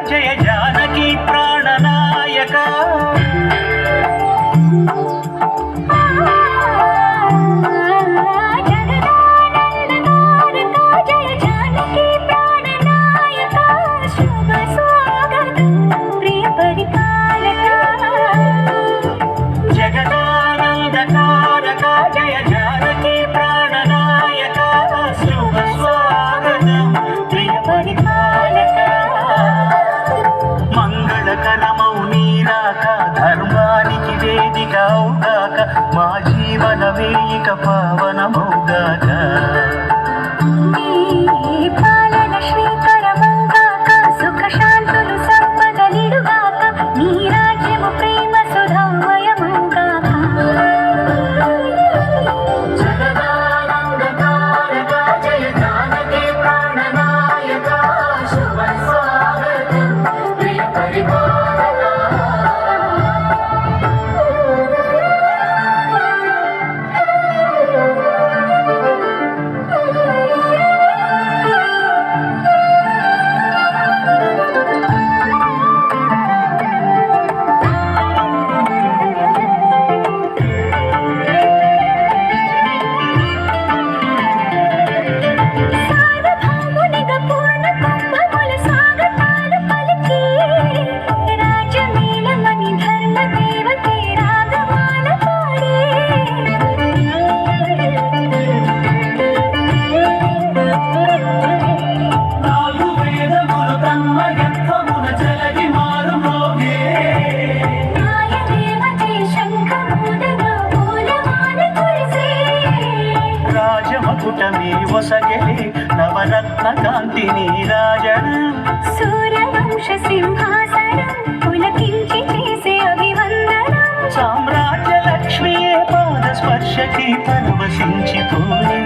జయ జానకి ప్రాణనాయక ధర్మానికి వేదికవుగాక మా జీవన వేయిక పావనమౌగాక పాలన శ్రీకరమౌగాక సుఖ శాంతులు సంపదలిడుగాక నీ రాజ్యము ప్రేమ సుధామయమౌగాక జగదానందకారక జయ జానకి ప్రాణనాయక శుభ స్వాగతం ప్రియ పరిపాలక రాజమకుటమే ఒసగెలే నవరత్న కాంతిని రాజన సూర్యవంశ సింహాసనం పులకించి చేసే అభివందనం సామ్రాజ్య లక్ష్మియే పాద స్పర్శకి పరవశించిపోయే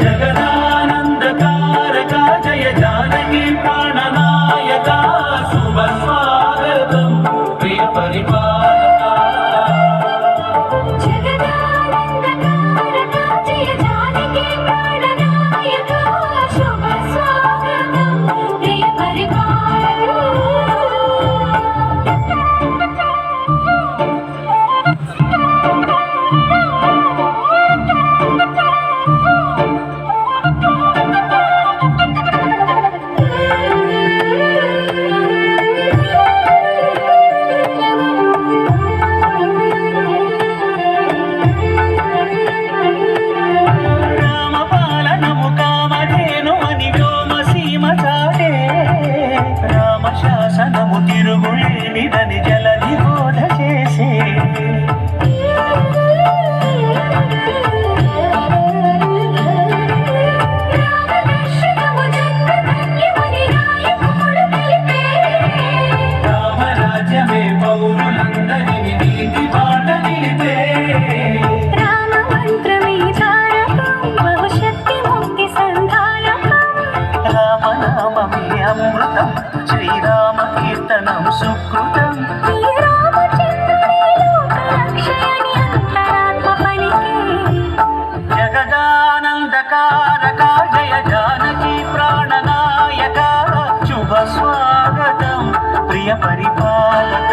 జగదానందకారక జయ జానకి ప్రాణనాయక శుభ స్వాగతం ప్రియ పరిపాలక శాసనము తిరుగులేనిదని జలధి బోధ చేసే రామరాజ్యమే పౌరులందరినీ నీతి బాట నిలిపే రామ మంత్రమే తారకం భవిష్యత్తి ముక్తి సంధానకం రామనామమే అమృతం శ్రీరామ కీర్తనం సుకృతం జగదానందకారక జయ జానకి ప్రాణనాయక శుభ స్వాగతం ప్రియ పరిపాలక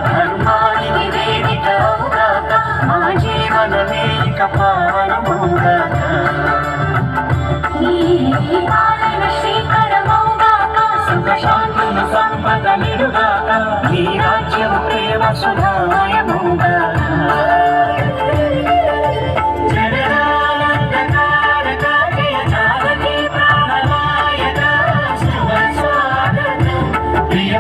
ధర్మానికి వేదికవుగాక మా జీవన వేదిక పావనమౌగాక పాలన శ్రీకరమౌగాక సుఖ శాంతులు సంపదలిడుగాక నీ రాజ్యం ప్రేమ సుధామయమౌగాక జగదానందకారక జయ జానకి ప్రాణనాయక శుభ స్వాగతం ప్రియ